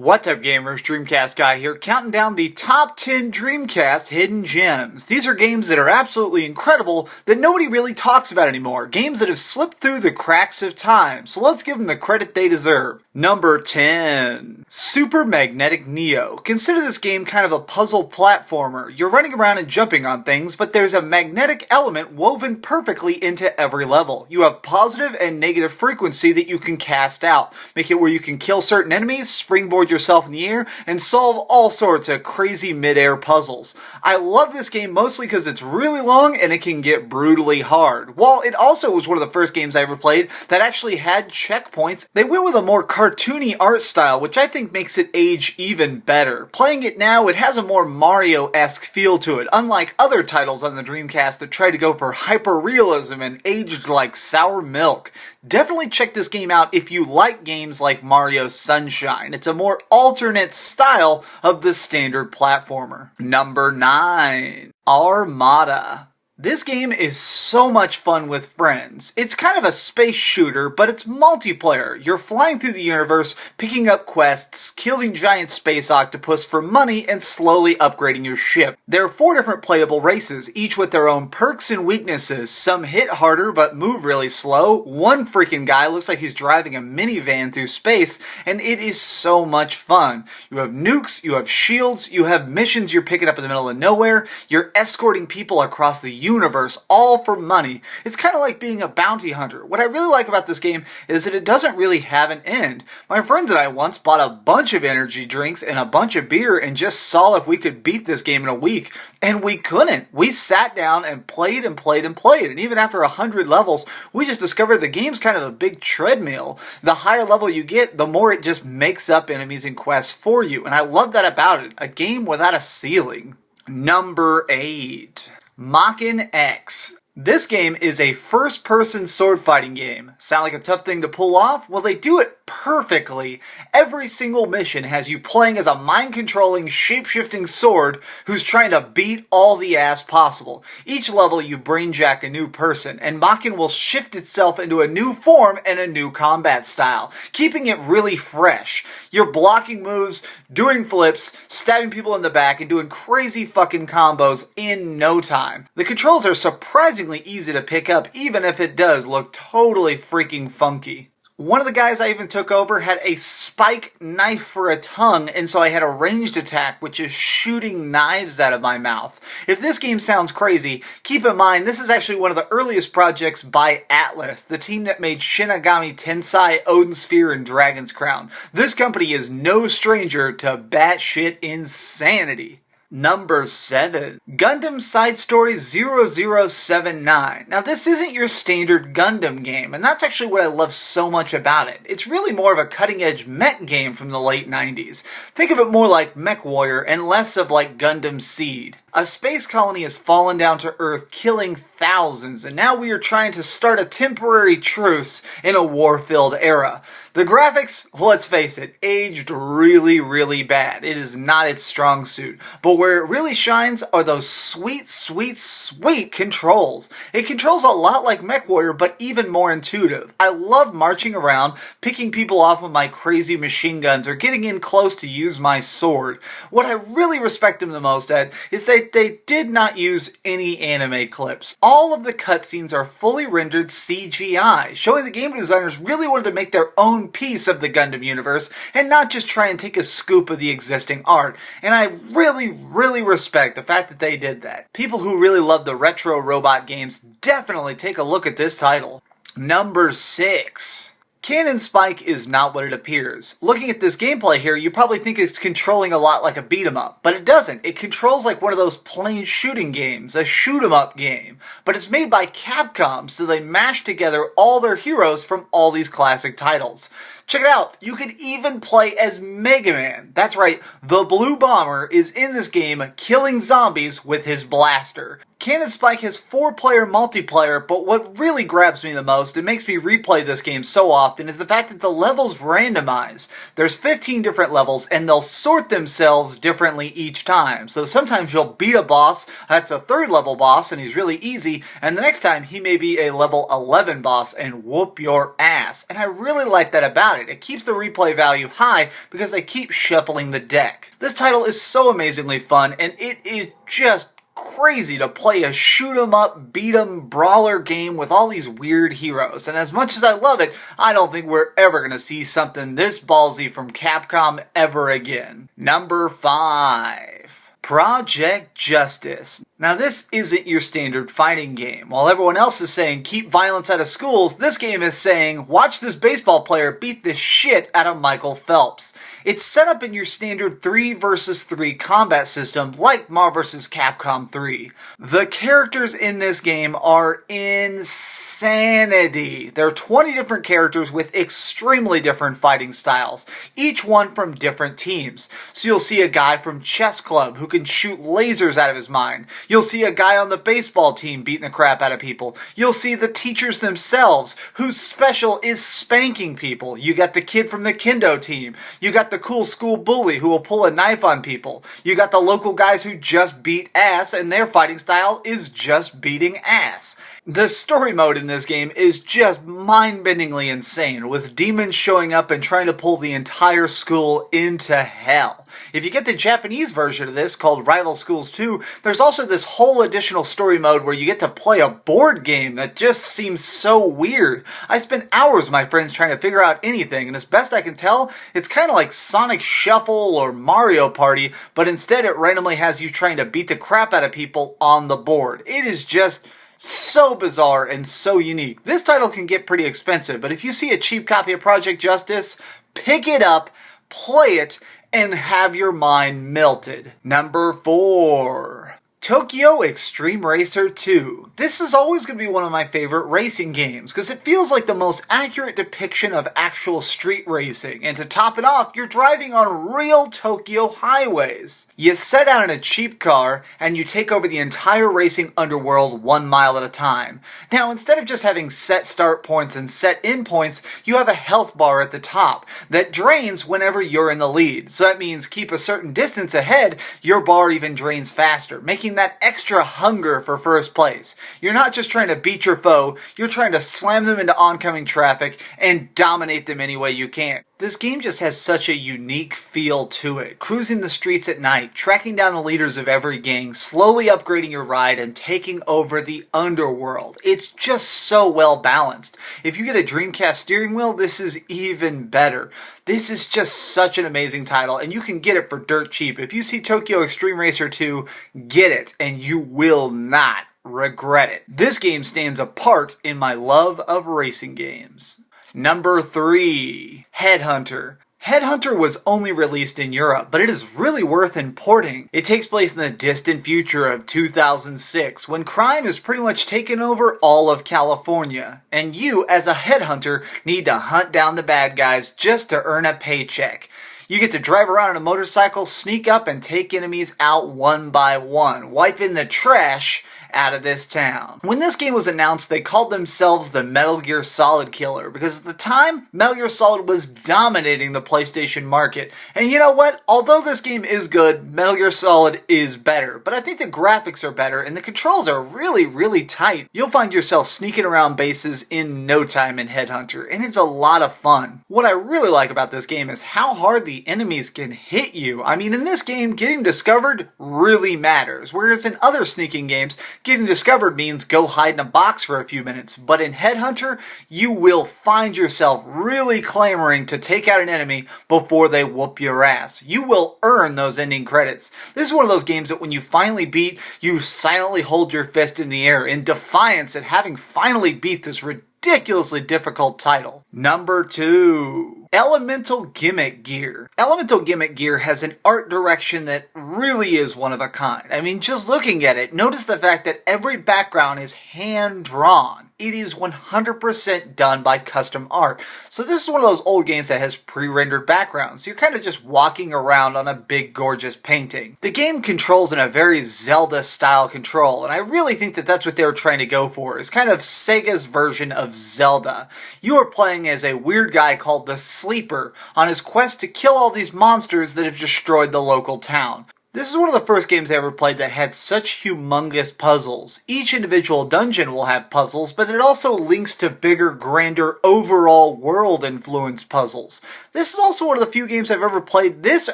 What's up gamers, DreamcastGuy here, counting down the top 10 Dreamcast hidden gems. These are games that are absolutely incredible that nobody really talks about anymore. Games that have slipped through the cracks of time, so let's give them the credit they deserve. Number 10. Super Magnetic Neo. Consider this game kind of a puzzle platformer. You're running around and jumping on things, but there's a magnetic element woven perfectly into every level. You have positive and negative frequency that you can cast out. Make it where you can kill certain enemies, springboard yourself in the air, and solve all sorts of crazy mid-air puzzles. I love this game mostly because it's really long and it can get brutally hard. While it also was one of the first games I ever played that actually had checkpoints, they went with a more cartoony art style, which I think makes it age even better. Playing it now, it has a more Mario-esque feel to it, unlike other titles on the Dreamcast that try to go for hyper-realism and aged like sour milk. Definitely check this game out if you like games like Mario Sunshine. It's a more alternate style of the standard platformer. Number 9. Armada. This game is so much fun with friends. It's kind of a space shooter, but it's multiplayer. You're flying through the universe, picking up quests, killing giant space octopus for money, and slowly upgrading your ship. There are 4 different playable races, each with their own perks and weaknesses. Some hit harder but move really slow. One freaking guy looks like he's driving a minivan through space, and it is so much fun. You have nukes, you have shields, you have missions you're picking up in the middle of nowhere, you're escorting people across the universe, all for money. It's kind of like being a bounty hunter. What I really like about this game is that it doesn't really have an end. My friends and I once bought a bunch of energy drinks and a bunch of beer and just saw if we could beat this game in a week. And we couldn't. We sat down and played and played and played. And even after 100 levels, we just discovered the game's kind of a big treadmill. The higher level you get, the more it just makes up enemies and quests for you. And I love that about it. A game without a ceiling. Number 8. Maken X. This game is a first-person sword fighting game. Sound like a tough thing to pull off? Well, they do it perfectly. Every single mission has you playing as a mind-controlling, shape-shifting sword who's trying to beat all the ass possible. Each level you brainjack a new person, and Maken will shift itself into a new form and a new combat style, keeping it really fresh. You're blocking moves, doing flips, stabbing people in the back, and doing crazy fucking combos in no time. The controls are surprisingly easy to pick up, even if it does look totally freaking funky. One of the guys I even took over had a spike knife for a tongue, and so I had a ranged attack, which is shooting knives out of my mouth. If this game sounds crazy, keep in mind this is actually one of the earliest projects by Atlas, the team that made Shin Megami Tensei, Odin Sphere, and Dragon's Crown. This company is no stranger to batshit insanity. Number 7. Gundam Side Story 0079. Now this isn't your standard Gundam game, and that's actually what I love so much about it. It's really more of a cutting-edge mech game from the late 90s. Think of it more like MechWarrior and less of like Gundam Seed. A space colony has fallen down to Earth, killing thousands, and now we are trying to start a temporary truce in a war-filled era. The graphics, let's face it, aged really, really bad. It is not its strong suit. But where it really shines are those sweet, sweet, sweet controls. It controls a lot like MechWarrior, but even more intuitive. I love marching around, picking people off with my crazy machine guns, or getting in close to use my sword. What I really respect them the most at is that they did not use any anime clips. All of the cutscenes are fully rendered CGI, showing the game designers really wanted to make their own piece of the Gundam universe and not just try and take a scoop of the existing art. And I really, really respect the fact that they did that. People who really love the retro robot games definitely take a look at this title. Number 6. Cannon Spike is not what it appears. Looking at this gameplay here, you probably think it's controlling a lot like a beat-em-up, but it doesn't. It controls like one of those plain shooting games, a shoot-em-up game. But it's made by Capcom, so they mash together all their heroes from all these classic titles. Check it out, you can even play as Mega Man. That's right, the Blue Bomber is in this game killing zombies with his blaster. Cannon Spike has 4-player multiplayer, but what really grabs me the most and makes me replay this game so often is the fact that the levels randomize. There's 15 different levels and they'll sort themselves differently each time. So sometimes you'll beat a boss that's a 3rd level boss and he's really easy, and the next time he may be a level 11 boss and whoop your ass. And I really like that about about it. It keeps the replay value high because they keep shuffling the deck. This title is so amazingly fun, and it is just crazy to play a shoot 'em up, beat 'em brawler game with all these weird heroes. And as much as I love it, I don't think we're ever going to see something this ballsy from Capcom ever again. Number 5. Project Justice. Now this isn't your standard fighting game. While everyone else is saying keep violence out of schools, this game is saying watch this baseball player beat the shit out of Michael Phelps. It's set up in your standard 3 versus 3 combat system like Marvel vs. Capcom 3. The characters in this game are insanity. There are 20 different characters with extremely different fighting styles, each one from different teams. So you'll see a guy from Chess Club who can shoot lasers out of his mind. You'll see a guy on the baseball team beating the crap out of people. You'll see the teachers themselves, whose special is spanking people. You got the kid from the kendo team. You got the cool school bully who will pull a knife on people. You got the local guys who just beat ass, and their fighting style is just beating ass. The story mode in this game is just mind-bendingly insane, with demons showing up and trying to pull the entire school into hell. If you get the Japanese version of this, called Rival Schools 2, there's also this whole additional story mode where you get to play a board game that just seems so weird. I spent hours with my friends trying to figure out anything, and as best I can tell, it's kind of like Sonic Shuffle or Mario Party, but instead it randomly has you trying to beat the crap out of people on the board. It is just so bizarre and so unique. This title can get pretty expensive, but if you see a cheap copy of Project Justice, pick it up, play it, and have your mind melted. Number 4. Tokyo Extreme Racer 2. This is always going to be one of my favorite racing games because it feels like the most accurate depiction of actual street racing, and to top it off, you're driving on real Tokyo highways. You set out in a cheap car and you take over the entire racing underworld 1 mile at a time. Now, instead of just having set start points and set end points, you have a health bar at the top that drains whenever you're in the lead. So that means keep a certain distance ahead, your bar even drains faster, making that extra hunger for first place. You're not just trying to beat your foe, you're trying to slam them into oncoming traffic and dominate them any way you can. This game just has such a unique feel to it. Cruising the streets at night, tracking down the leaders of every gang, slowly upgrading your ride, and taking over the underworld. It's just so well balanced. If you get a Dreamcast steering wheel, this is even better. This is just such an amazing title, and you can get it for dirt cheap. If you see Tokyo Extreme Racer 2, get it, and you will not regret it. This game stands apart in my love of racing games. Number 3. Headhunter. Headhunter was only released in Europe, but it is really worth importing. It takes place in the distant future of 2006, when crime has pretty much taken over all of California, and you, as a headhunter, need to hunt down the bad guys just to earn a paycheck. You get to drive around on a motorcycle, sneak up, and take enemies out one by one, wiping the trash out of this town. When this game was announced, they called themselves the Metal Gear Solid Killer, because at the time, Metal Gear Solid was dominating the PlayStation market. And you know what? Although this game is good, Metal Gear Solid is better. But I think the graphics are better, and the controls are really, really tight. You'll find yourself sneaking around bases in no time in Headhunter, and it's a lot of fun. What I really like about this game is how hard the enemies can hit you. I mean, in this game, getting discovered really matters, whereas in other sneaking games, getting discovered means go hide in a box for a few minutes, but in Headhunter, you will find yourself really clamoring to take out an enemy before they whoop your ass. You will earn those ending credits. This is one of those games that when you finally beat, you silently hold your fist in the air in defiance at having finally beat this ridiculously difficult title. Number 2. Elemental Gimmick Gear. Elemental Gimmick Gear has an art direction that really is one of a kind. I mean, just looking at it, notice the fact that every background is hand-drawn. It is 100% done by custom art. So this is one of those old games that has pre-rendered backgrounds. You're kind of just walking around on a big, gorgeous painting. The game controls in a very Zelda-style control, and I really think that that's what they were trying to go for. It's kind of Sega's version of Zelda. You are playing as a weird guy called the Sleeper on his quest to kill all these monsters that have destroyed the local town. This is one of the first games I ever played that had such humongous puzzles. Each individual dungeon will have puzzles, but it also links to bigger, grander, overall world influence puzzles. This is also one of the few games I've ever played this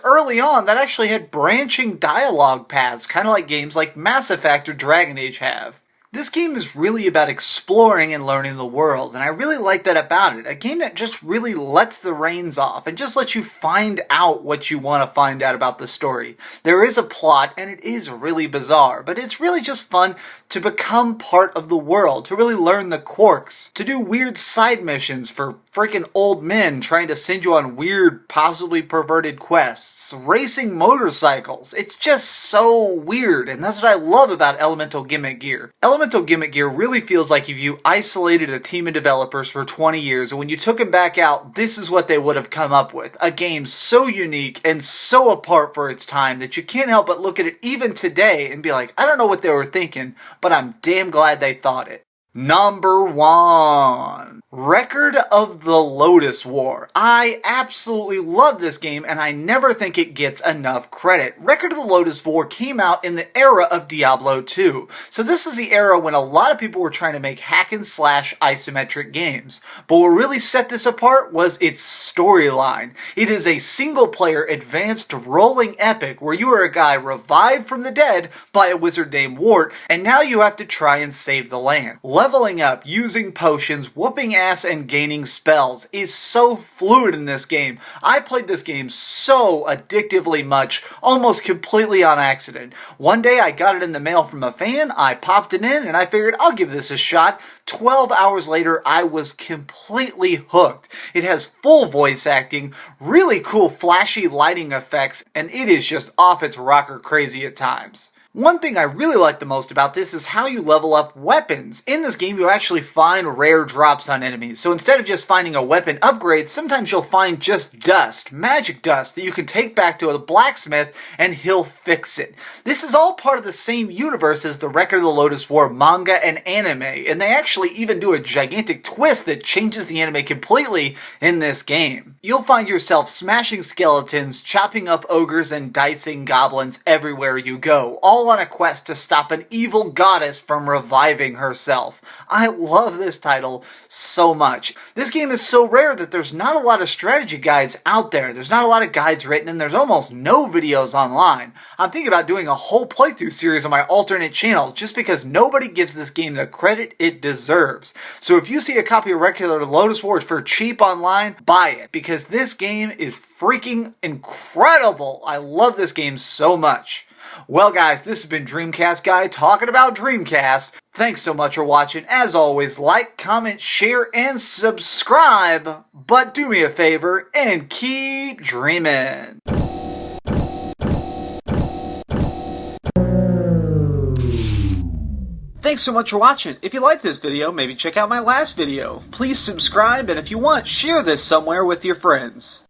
early on that actually had branching dialogue paths, kind of like games like Mass Effect or Dragon Age have. This game is really about exploring and learning the world, and I really like that about it. A game that just really lets the reins off and just lets you find out what you want to find out about the story. There is a plot, and it is really bizarre, but it's really just fun to become part of the world, to really learn the quirks, to do weird side missions for freaking old men trying to send you on weird, possibly perverted quests, racing motorcycles. It's just so weird, and that's what I love about Elemental Gimmick Gear. Elemental Gimmick Gear really feels like if you isolated a team of developers for 20 years, and when you took them back out, this is what they would have come up with. A game so unique and so apart for its time that you can't help but look at it even today and be like, I don't know what they were thinking, but I'm damn glad they thought it. Number 1. Record of the Lodoss War. I absolutely love this game, and I never think it gets enough credit. Record of the Lodoss War came out in the era of Diablo 2. So this is the era when a lot of people were trying to make hack and slash isometric games. But what really set this apart was its storyline. It is a single-player advanced rolling epic where you are a guy revived from the dead by a wizard named Wart, and now you have to try and save the land. Leveling up, using potions, whooping ass, and gaining spells is so fluid in this game. I played this game so addictively much, almost completely on accident. One day I got it in the mail from a fan, I popped it in, and I figured I'll give this a shot. 12 hours later, I was completely hooked. It has full voice acting, really cool flashy lighting effects, and it is just off its rocker crazy at times. One thing I really like the most about this is how you level up weapons. In this game, you actually find rare drops on enemies. So instead of just finding a weapon upgrade, sometimes you'll find just dust, magic dust, that you can take back to a blacksmith and he'll fix it. This is all part of the same universe as the Record of the Lodoss War manga and anime, and they actually even do a gigantic twist that changes the anime completely in this game. You'll find yourself smashing skeletons, chopping up ogres, and dicing goblins everywhere you go, all on a quest to stop an evil goddess from reviving herself. I love this title so much. This game is so rare that there's not a lot of strategy guides out there. There's not a lot of guides written, and there's almost no videos online. I'm thinking about doing a whole playthrough series on my alternate channel just because nobody gives this game the credit it deserves. So if you see a copy of Record of the Lodoss War for cheap online, buy it because this game is freaking incredible. I love this game so much. Well guys, this has been DreamcastGuy talking about Dreamcast. Thanks so much for watching. As always, like, comment, share, and subscribe. But do me a favor and keep dreaming. Thanks so much for watching. If you liked this video, maybe check out my last video. Please subscribe, and if you want, share this somewhere with your friends.